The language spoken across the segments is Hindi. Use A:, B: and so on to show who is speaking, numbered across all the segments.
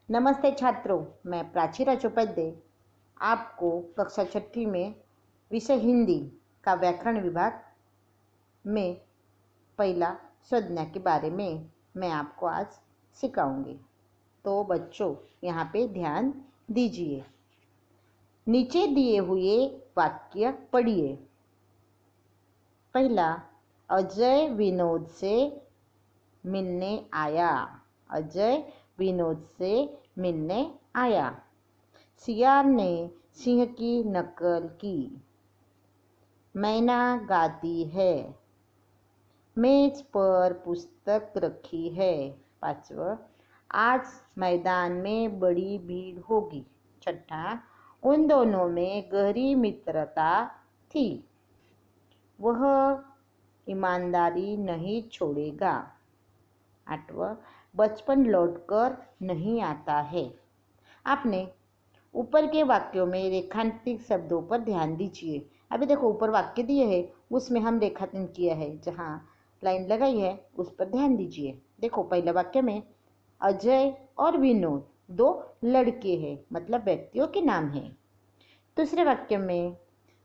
A: नमस्ते छात्रों, मैं प्राची राजोपाध्याय आपको कक्षा छठी में विषय हिंदी का व्याकरण विभाग में पहला संज्ञा के बारे में मैं आपको आज सिखाऊंगी। तो बच्चों यहाँ पे ध्यान दीजिए। नीचे दिए हुए वाक्य पढ़िए। पहला, अजय विनोद से मिलने आया। अजय विनोद से मिलने आया। सियार ने सिंह की नकल की। मैना गाती है। मेज पर पुस्तक रखी है। पांचवा, आज मैदान में बड़ी भीड़ होगी। छठा, उन दोनों में गहरी मित्रता थी। वह ईमानदारी नहीं छोड़ेगा। आठवां, बचपन लौटकर नहीं आता है। आपने ऊपर के वाक्यों में रेखांकित शब्दों पर ध्यान दीजिए। अभी देखो ऊपर वाक्य दिए हैं, उसमें हम रेखांकन किया है, जहाँ लाइन लगाई है उस पर ध्यान दीजिए। देखो पहले वाक्य में अजय और विनोद दो लड़के हैं, मतलब व्यक्तियों के नाम हैं। दूसरे वाक्य में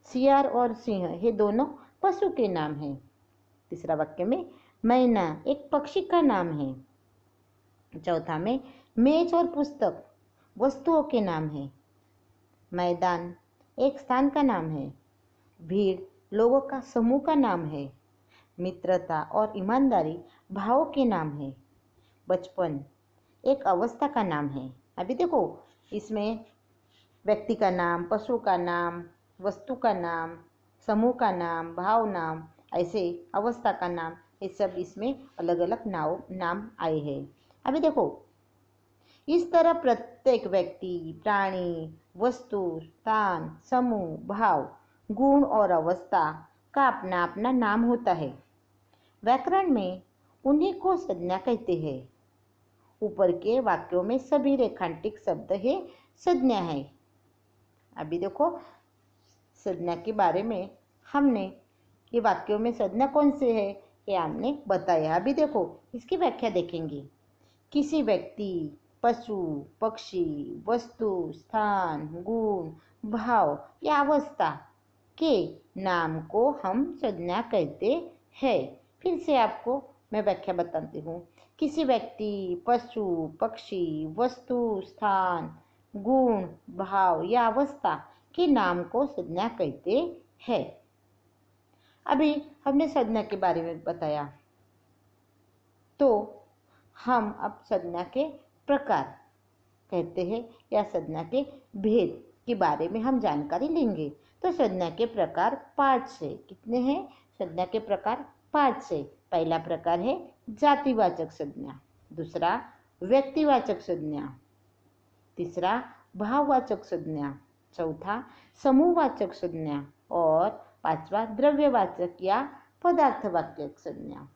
A: सियार और सिंह ये दोनों पशु के नाम हैं। तीसरा वाक्य में मैना एक पक्षी का नाम है। चौथा में मेज और पुस्तक वस्तुओं के नाम है। मैदान एक स्थान का नाम है। भीड़ लोगों का समूह का नाम है। मित्रता और ईमानदारी भावों के नाम है। बचपन एक अवस्था का नाम है। अभी देखो इसमें व्यक्ति का नाम, पशु का नाम, वस्तु का नाम, समूह का नाम, भाव नाम, ऐसे अवस्था का नाम, ये सब इसमें अलग अलग नाम आए हैं। अभी देखो इस तरह प्रत्येक व्यक्ति, प्राणी, वस्तु, स्थान, समूह, भाव, गुण और अवस्था का अपना अपना नाम होता है। व्याकरण में उन्हीं को संज्ञा कहते हैं। ऊपर के वाक्यों में सभी रेखांकित शब्द है संज्ञा है। अभी देखो संज्ञा के बारे में हमने ये वाक्यों में संज्ञा कौन से है ये हमने बताया। अभी देखो इसकी व्याख्या देखेंगे। किसी व्यक्ति, पशु, पक्षी, वस्तु, स्थान, गुण, भाव या अवस्था के नाम को हम संज्ञा कहते हैं। फिर से आपको मैं व्याख्या बताती हूँ। किसी व्यक्ति, पशु, पक्षी, वस्तु, स्थान, गुण, भाव या अवस्था के नाम को संज्ञा कहते हैं। अभी हमने संज्ञा के बारे में बताया, तो हम अब संज्ञा के प्रकार कहते हैं या संज्ञा के भेद के बारे में हम जानकारी लेंगे। तो संज्ञा के प्रकार 5 है। कितने हैं? संज्ञा के प्रकार 5 है। पहला प्रकार है जातिवाचक संज्ञा, दूसरा व्यक्तिवाचक संज्ञा, तीसरा भाववाचक संज्ञा, चौथा समूहवाचक संज्ञा और पांचवा द्रव्यवाचक या पदार्थवाचक संज्ञा।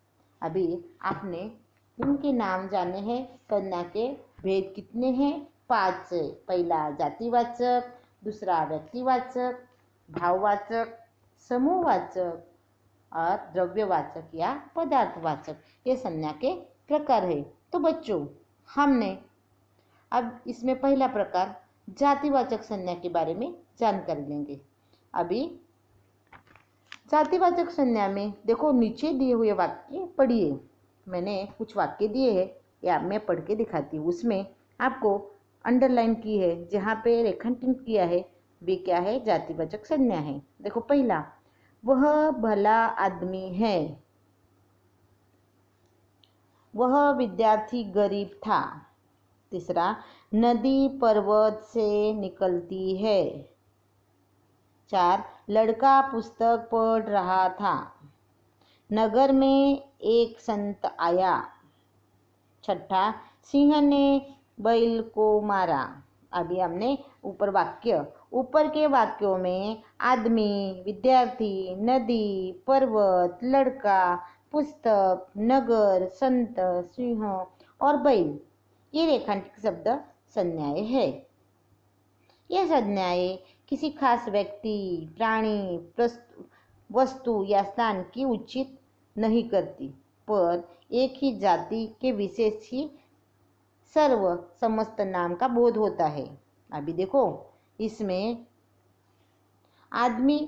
A: अभी आपने इनके नाम जाने हैं। संज्ञा के भेद कितने हैं? 5 है। पहला जातिवाचक, दूसरा व्यक्तिवाचक, भाववाचक, समूहवाचक और द्रव्यवाचक या पदार्थवाचक, ये संज्ञा के प्रकार है। तो बच्चों हमने अब इसमें पहला प्रकार जातिवाचक संज्ञा के बारे में जानकारी लेंगे। अभी जातिवाचक संज्ञा में देखो नीचे दिए हुए वाक्य पढ़िए। मैंने कुछ वाक्य दिए हैं या मैं पढ़ के दिखाती हूँ। उसमें आपको अंडरलाइन की है, जहाँ पे रेखांकन किया है वे क्या है? जातिवाचक संज्ञा है। देखो पहला, वह भला आदमी है। वह विद्यार्थी गरीब था। तीसरा, नदी पर्वत से निकलती है। 4, लड़का पुस्तक पढ़ रहा था। नगर में एक संत आया। छठा, सिंह ने बैल को मारा। अभी हमने ऊपर के वाक्यों में आदमी, विद्यार्थी, नदी, पर्वत, लड़का, पुस्तक, नगर, संत, सिंह और बैल ये रेखांकित शब्द संज्ञाएं है। यह संज्ञाएं किसी खास व्यक्ति, प्राणी, वस्तु या स्थान की उचित नहीं करती, पर एक ही जाति के विशेष ही सर्व समस्त नाम का बोध होता है। अभी देखो इसमें आदमी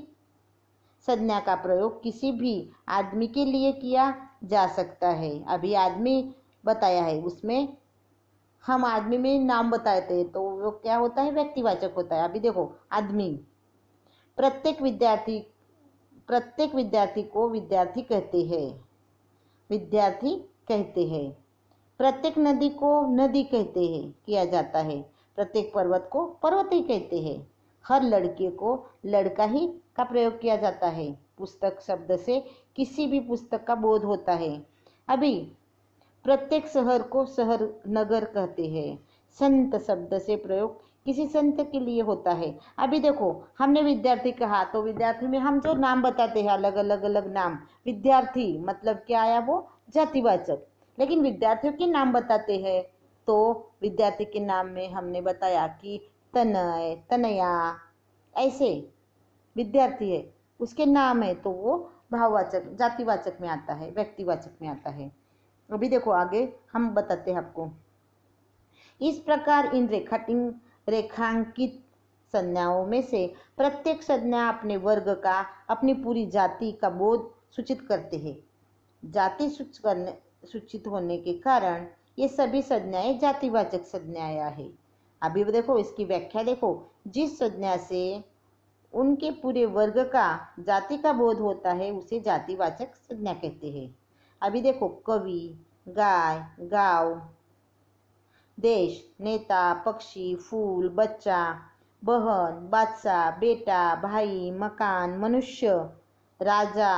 A: संज्ञा का प्रयोग किसी भी आदमी के लिए किया जा सकता है। अभी आदमी बताया है, उसमें हम आदमी में नाम बताते हैं तो वो क्या होता है, व्यक्तिवाचक होता है। अभी देखो आदमी, प्रत्येक विद्यार्थी को विद्यार्थी कहते हैं, विद्यार्थी कहते हैं। प्रत्येक नदी को नदी कहते हैं, किया जाता है। प्रत्येक पर्वत को पर्वत ही कहते हैं। हर लड़के को लड़का ही का प्रयोग किया जाता है। पुस्तक शब्द से किसी भी पुस्तक का बोध होता है। अभी प्रत्येक शहर को शहर नगर कहते हैं। संत शब्द से प्रयोग किसी संत के लिए होता है। अभी देखो हमने विद्यार्थी कहा तो विद्यार्थी में हम जो नाम बताते हैं अलग अलग नाम, विद्यार्थी मतलब क्या आया, वो जातिवाचक। लेकिन विद्यार्थियों के नाम बताते हैं तो विद्यार्थी के नाम में हमने बताया कि तनय, तनया, ऐसे विद्यार्थी है उसके नाम है तो वो भाववाचक जातिवाचक में आता है, व्यक्तिवाचक में आता है। अभी देखो आगे हम बताते हैं आपको। इस प्रकार इन रेखांकित संज्ञाओं में से प्रत्येक संज्ञा अपने वर्ग का, अपनी पूरी जाति का बोध सूचित करते हैं। जाति सूचित होने के कारण ये सभी संज्ञाएं जातिवाचक संज्ञाएं हैं। अभी देखो इसकी व्याख्या देखो, जिस संज्ञा से उनके पूरे वर्ग का, जाति का बोध होता है उसे जातिवाचक संज्ञा कहते हैं। अभी देखो कवि, गाय, गांव, देश, नेता, पक्षी, फूल, बच्चा, बहन, बादशाह, बेटा, भाई, मकान, मनुष्य, राजा,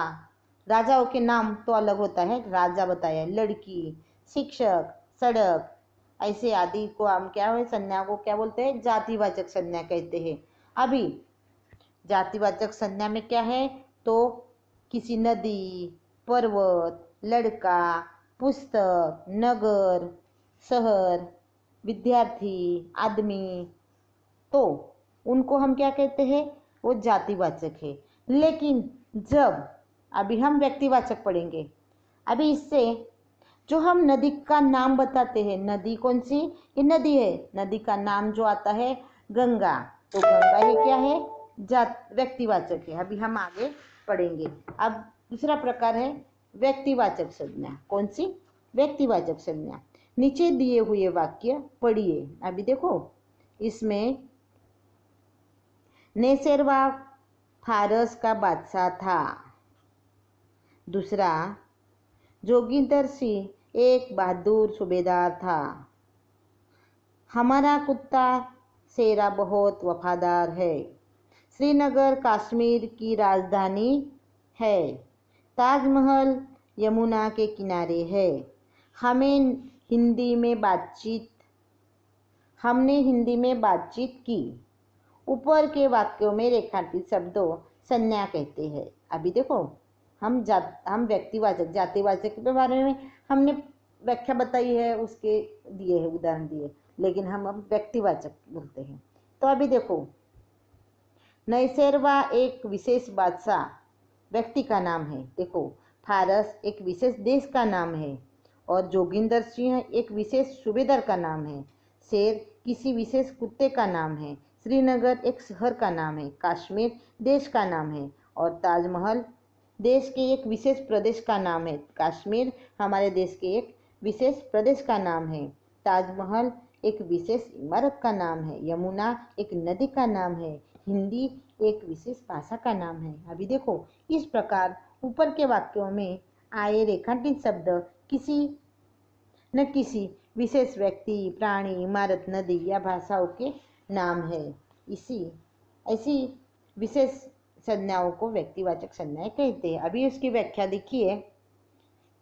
A: राजाओं के नाम तो अलग होता है, राजा बताया, लड़की, शिक्षक, सड़क, ऐसे आदि को हम क्या है, संज्ञा को क्या बोलते हैं, जातिवाचक संज्ञा कहते हैं। अभी जातिवाचक संज्ञा में क्या है तो किसी नदी, पर्वत, लड़का, पुस्तक, नगर, शहर, विद्यार्थी, आदमी, तो उनको हम क्या कहते हैं, वो जातिवाचक है। लेकिन जब अभी हम व्यक्तिवाचक पढ़ेंगे, अभी इससे जो हम नदी का नाम बताते हैं, नदी कौन सी, ये नदी है, नदी का नाम जो आता है गंगा, तो गंगा ही क्या है, व्यक्तिवाचक है। अभी हम आगे पढ़ेंगे। अब दूसरा प्रकार है व्यक्तिवाचक संज्ञा। कौन सी, व्यक्तिवाचक संज्ञा। नीचे दिए हुए वाक्य पढ़िए। अभी देखो इसमें नेसेरवा फारस का बादशाह था। दूसरा, जोगिंदर सिंह एक बहादुर सूबेदार था। हमारा कुत्ता शेरा बहुत वफादार है। श्रीनगर कश्मीर की राजधानी है। ताजमहल यमुना के किनारे है। हमने हिंदी में बातचीत की। ऊपर के वाक्यों में रेखांकित शब्दों संज्ञा कहते हैं। अभी देखो हम व्यक्तिवाचक, जातिवाचक के बारे में हमने व्याख्या बताई है, उसके दिए है उदाहरण दिए, लेकिन हम अब व्यक्तिवाचक बोलते हैं। तो अभी देखो नैसेरवा एक विशेष बादशाह व्यक्ति का नाम है। देखो फारस एक विशेष देश का नाम है और जोगिंदर सिंह एक विशेष सूबेदार का नाम है। शेर किसी विशेष कुत्ते का नाम है। श्रीनगर एक शहर का नाम है। कश्मीर देश का नाम है और ताजमहल देश के एक विशेष प्रदेश का नाम है। कश्मीर हमारे देश के एक विशेष प्रदेश का नाम है। ताजमहल एक विशेष इमारत का नाम है। यमुना एक नदी का नाम है। हिंदी एक विशेष भाषा का नाम है। अभी देखो इस प्रकार ऊपर के वाक्यों में आए रेखांकित शब्द किसी न किसी विशेष व्यक्ति, प्राणी, इमारत, नदी या भाषाओं के नाम है। ऐसी विशेष संज्ञाओं को व्यक्तिवाचक संज्ञाएं कहते हैं। अभी उसकी व्याख्या देखिए।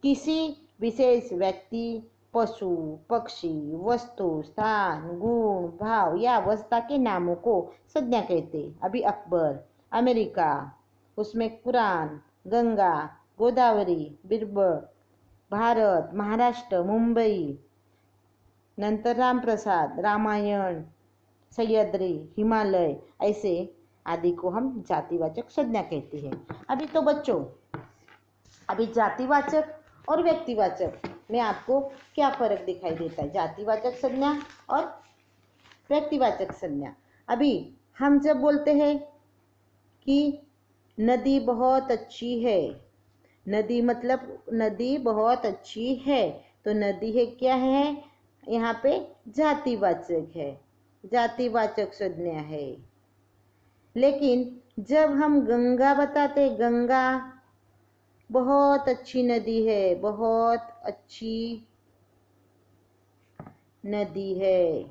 A: किसी विशेष व्यक्ति, पशु, पक्षी, वस्तु, स्थान, गुण, भाव या अवस्था के नामों को संज्ञा कहते हैं। अभी अकबर, अमेरिका, उसमें कुरान, गंगा, गोदावरी, बीरबल, भारत, महाराष्ट्र, मुंबई, नंतर रामप्रसाद, रामायण, सह्याद्री, हिमालय, ऐसे आदि को हम जातिवाचक संज्ञा कहते हैं। अभी तो बच्चों, अभी जातिवाचक और व्यक्तिवाचक में आपको क्या फर्क दिखाई देता है, जातिवाचक संज्ञा और व्यक्तिवाचक संज्ञा। अभी हम जब बोलते हैं कि नदी बहुत अच्छी है, नदी मतलब नदी बहुत अच्छी है, तो नदी है क्या है, यहाँ पे जातिवाचक है, जातिवाचक संज्ञा है। लेकिन जब हम गंगा बताते, गंगा बहुत अच्छी नदी है, बहुत अच्छी नदी है।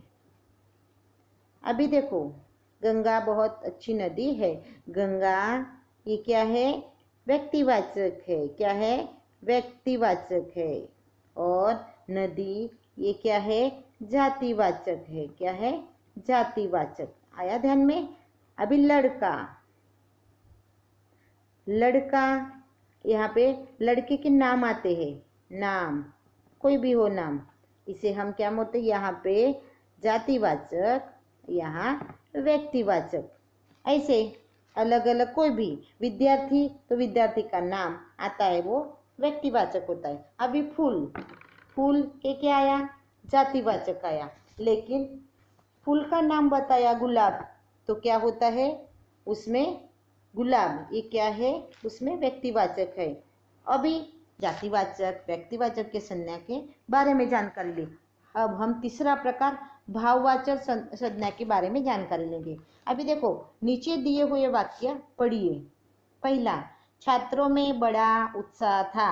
A: अभी देखो, गंगा बहुत अच्छी नदी है, गंगा ये क्या है, व्यक्तिवाचक है, क्या है, व्यक्तिवाचक है। और नदी ये क्या है, जातिवाचक है, क्या है, जातिवाचक। आया ध्यान में। अभी लड़का, लड़का यहाँ पे लड़के के नाम आते हैं, नाम कोई भी हो नाम, इसे हम क्या बोलते हैं, यहाँ पे जातिवाचक, यहाँ व्यक्तिवाचक। ऐसे अलग अलग कोई भी विद्यार्थी, तो विद्यार्थी का नाम आता है वो व्यक्तिवाचक होता है। अभी फूल, फूल के क्या आया, जातिवाचक आया। लेकिन फूल का नाम बताया गुलाब, तो क्या होता है उसमें, गुलाब ये क्या है, उसमें व्यक्तिवाचक है। अभी जातिवाचक व्यक्तिवाचक के संज्ञा के बारे में जानकारी ली। अब हम तीसरा प्रकार भाववाचक संज्ञा के बारे में जानकारी लेंगे। अभी देखो, नीचे दिए हुए वाक्य पढ़िए। पहला, छात्रों में बड़ा उत्साह था।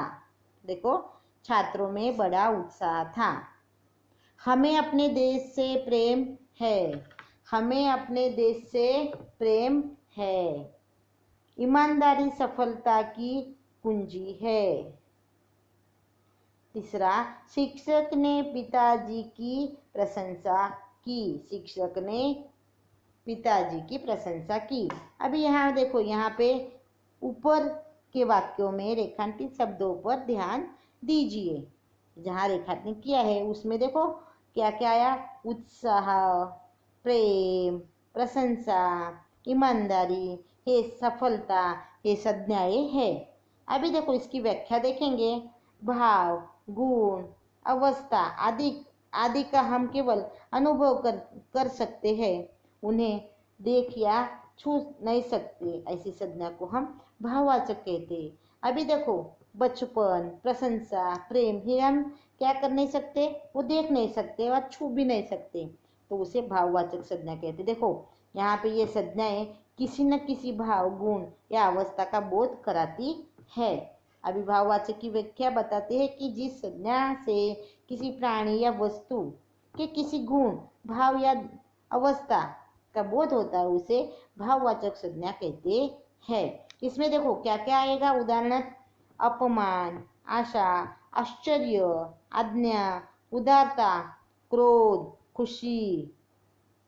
A: देखो, छात्रों में बड़ा उत्साह था। हमें अपने देश से प्रेम है, हमें अपने देश से प्रेम है। ईमानदारी सफलता की कुंजी है। तीसरा, शिक्षक ने पिताजी की प्रशंसा की, शिक्षक ने पिताजी की प्रशंसा की। अभी यहाँ देखो, यहाँ पे ऊपर के वाक्यों में रेखांकित शब्दों पर ध्यान दीजिए। जहाँ रेखांकित किया है उसमें देखो क्या क्या आया, उत्साह, प्रेम, प्रशंसा, ईमानदारी, ये सफलता, ये संज्ञाएं है। अभी देखो इसकी व्याख्या देखेंगे। भाव, गुण, अवस्था आदि आदि का हम केवल अनुभव कर सकते हैं, उन्हें देख या छू नहीं सकते। ऐसी संज्ञा को हम भाववाचक कहते हैं। अभी देखो, बचपन, प्रशंसा, प्रेम, ये हम क्या कर नहीं सकते, वो देख नहीं सकते और छू भी नहीं सकते, तो उसे भाववाचक संज्ञा कहते। देखो यहाँ पे ये संज्ञाएं किसी न किसी भाव, गुण या अवस्था का बोध कराती है। अभी भाववाचक की व्याख्या बताते हैं कि जिस संज्ञा से किसी प्राणी या वस्तु के किसी गुण, भाव या अवस्था का बोध होता है, उसे भाववाचक संज्ञा कहते हैं। इसमें देखो क्या क्या आएगा, उदाहरण, अपमान, आशा, आश्चर्य, आज्ञा, उदारता, क्रोध, खुशी,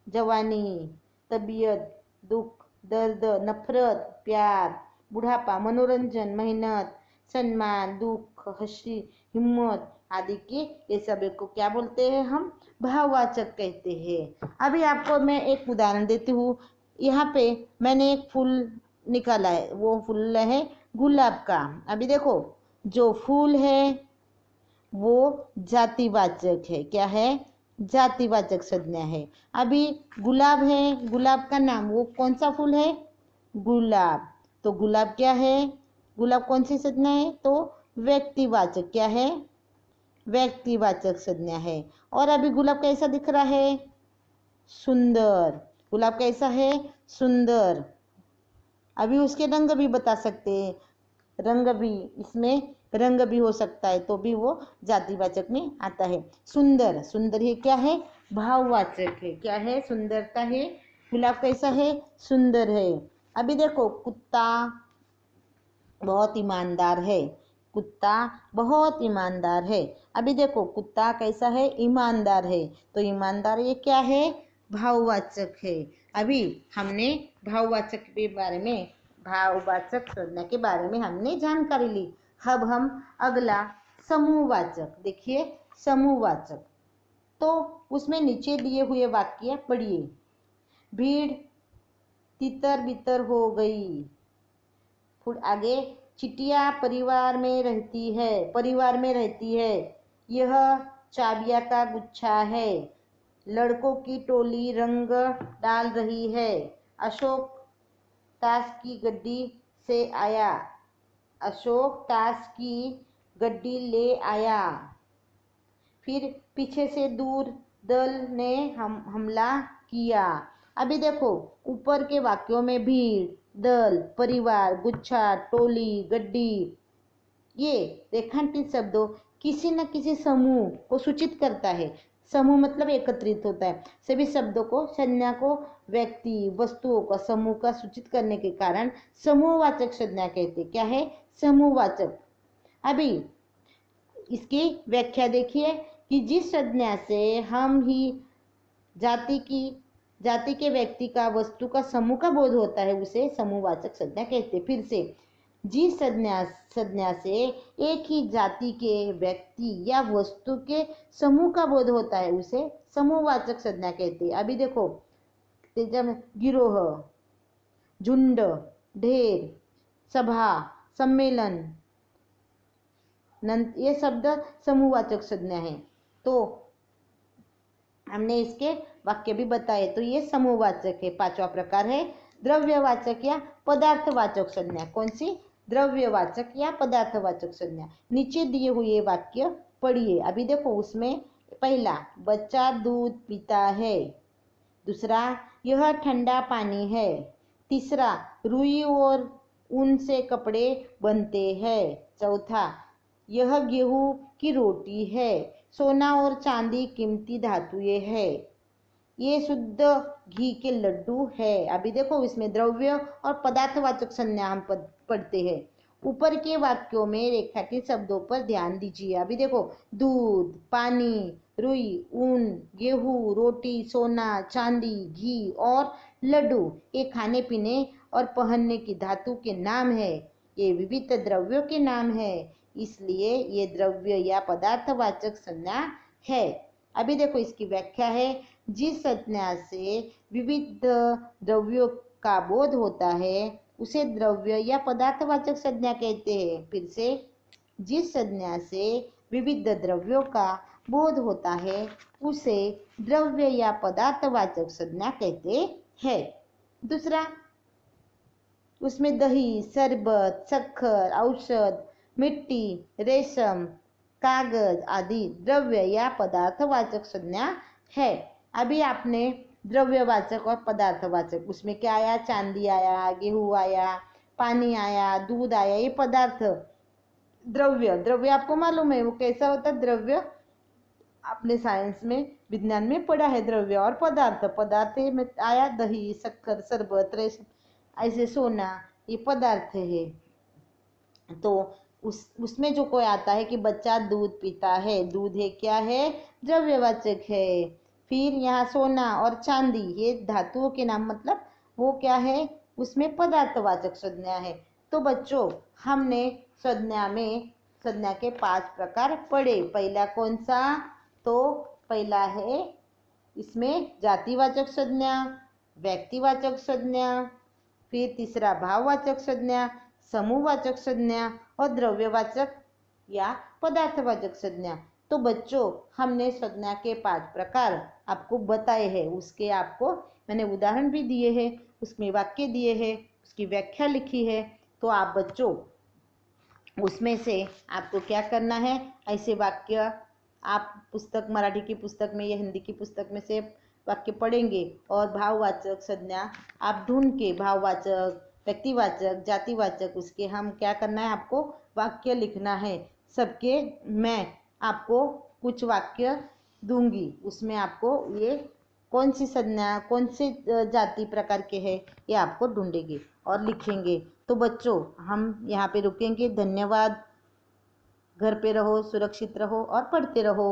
A: जवानी, तबीयत, दुख, दर्द, नफरत, प्यार, बुढ़ापा, मनोरंजन, मेहनत, सम्मान, दुख, हंसी, हिम्मत आदि के ये सभी को क्या बोलते हैं, हम भाववाचक कहते हैं। अभी आपको मैं एक उदाहरण देती हूँ। यहाँ पे मैंने एक फूल निकाला है, वो फूल है गुलाब का। अभी देखो, जो फूल है वो जातिवाचक है, क्या है, जातिवाचक संज्ञा है। अभी गुलाब है, गुलाब का नाम, वो कौन सा फूल है, गुलाब, तो गुलाब क्या है, गुलाब कौन सी संज्ञा है, तो व्यक्तिवाचक, क्या है, व्यक्तिवाचक संज्ञा है। और अभी गुलाब कैसा दिख रहा है, सुंदर, गुलाब कैसा है, सुंदर। अभी उसके रंग भी बता सकते हैं, रंग भी, इसमें रंग भी हो सकता है, तो भी वो जातिवाचक में आता है। सुंदर, सुंदर ये क्या है, भाववाचक है, क्या है, सुंदरता है। गुलाब कैसा है, सुंदर है। अभी देखो, कुत्ता बहुत ईमानदार है, कुत्ता बहुत ईमानदार है। अभी देखो, कुत्ता कैसा है, ईमानदार है, तो ईमानदार ये क्या है, भाववाचक है। अभी हमने भाववाचक के बारे में, भाववाचक संज्ञा के बारे में हमने जानकारी ली। अब हम अगला समूहवाचक देखिए। समूहवाचक, तो उसमें नीचे दिए हुए वाक्य पढ़िए। भीड़ तितर बितर हो गई। फिर आगे, चिटिया परिवार में रहती है, परिवार में रहती है। यह चाबिया का गुच्छा है। लड़कों की टोली रंग डाल रही है। अशोक ताश की गड्डी से आया। अशोक ताश की गड्डी ले आया। फिर पीछे से दूर दल ने हमला किया। अभी देखो ऊपर के वाक्यों में भीड़, दल, परिवार, गुच्छा, टोली, गड्डी, ये रेखांकित शब्दों किसी न किसी समूह को सूचित करता है। समूह मतलब एकत्रित होता है। सभी शब्दों को, संज्ञा को, व्यक्ति, वस्तुओं का समूह का सूचित करने के कारण समूहवाचक संज्ञा कहते। क्या है? समूहवाचक। अभी इसकी व्याख्या देखिए कि जिस संज्ञा से हम ही जाति के व्यक्ति का, वस्तु का, समूह का बोध होता है उसे समूहवाचक संज्ञा कहते। फिर से जिस संज्ञा से एक ही जाति के व्यक्ति या वस्तु के समूह का बोध होता है उसे समूहवाचक संज्ञा कहते। अभी देखो गिरोह, झुंड, ढेर, सभा, सम्मेलन, ये शब्द समूहवाचक संज्ञा है। तो हमने इसके वाक्य भी बताए, तो ये समूहवाचक है। पांचवा प्रकार है द्रव्यवाचक या पदार्थवाचक संज्ञा। कौन सी? द्रव्यवाचक या पदार्थवाचक संज्ञा। नीचे दिए हुए वाक्य पढ़िए। अभी देखो उसमें पहला, बच्चा दूध पीता है। दूसरा, यह ठंडा पानी है। तीसरा, रुई और ऊन से कपड़े बनते हैं। चौथा, यह गेहूं की रोटी है। सोना और चांदी कीमती धातुएं है। ये शुद्ध घी के लड्डू है। अभी देखो इसमें द्रव्य और पदार्थवाचक संज्ञा हम पढ़ते हैं। ऊपर के वाक्यों में रेखांकित शब्दों पर ध्यान दीजिए। अभी देखो दूध, पानी, रुई, ऊन, गेहूं, रोटी, सोना, चांदी, घी और लड्डू ये खाने पीने और पहनने की धातु के नाम है। ये विविध द्रव्यों के नाम है, इसलिए ये द्रव्य या पदार्थवाचक संज्ञा है। अभी देखो इसकी व्याख्या है, जिस संज्ञा से विविध द्रव्यों का बोध होता है उसे द्रव्य या पदार्थवाचक संज्ञा कहते हैं। फिर से, जिस संज्ञा से विविध द्रव्यों का बोध होता है उसे द्रव्य या पदार्थवाचक संज्ञा कहते हैं। दूसरा, उसमें दही, शरबत, शक्कर, औषध, मिट्टी, रेशम, कागज आदि द्रव्य या पदार्थवाचक संज्ञा है। अभी आपने द्रव्यवाचक और पदार्थवाचक, उसमें क्या आया? चांदी आया, गेहूं आया, पानी आया, दूध आया, ये पदार्थ। द्रव्य आपको मालूम है वो कैसा होता है? द्रव्य आपने साइंस में, विज्ञान में पढ़ा है। द्रव्य और पदार्थ में आया दही, शक्कर, शरबत, रेशम, ऐसे सोना, ये पदार्थ है। तो उसमें जो कोई आता है कि बच्चा दूध पीता है, दूध है क्या है? द्रव्यवाचक है। फिर यहाँ सोना और चांदी ये धातुओं के नाम, मतलब वो क्या है? उसमें पदार्थवाचक संज्ञा है। तो बच्चों हमने संज्ञा के 5 प्रकार पढ़े। पहला कौन सा? तो पहला है इसमें जातिवाचक संज्ञा, व्यक्तिवाचक संज्ञा, फिर तीसरा भाववाचक संज्ञा, समूहवाचक संज्ञा और द्रव्यवाचक या पदार्थवाचक संज्ञा। तो बच्चों हमने संज्ञा के 5 प्रकार आपको बताए हैं। उसके आपको मैंने उदाहरण भी दिए हैं, उसमें वाक्य दिए हैं, उसकी व्याख्या लिखी है। तो आप बच्चों उसमें से आपको क्या करना है? ऐसे वाक्य आप पुस्तक, मराठी की पुस्तक में या हिंदी की पुस्तक में से वाक्य पढ़ेंगे और भाववाचक संज्ञा आप ढूंढ के, भाववाचक, व्यक्तिवाचक, जातिवाचक, उसके हम क्या करना है? आपको वाक्य लिखना है। सबके मैं आपको कुछ वाक्य दूंगी, उसमें आपको ये कौन सी संज्ञा, कौन से जाति प्रकार के हैं ये आपको ढूंढेंगे और लिखेंगे। तो बच्चों हम यहाँ पे रुकेंगे। धन्यवाद। घर पे रहो, सुरक्षित रहो और पढ़ते रहो।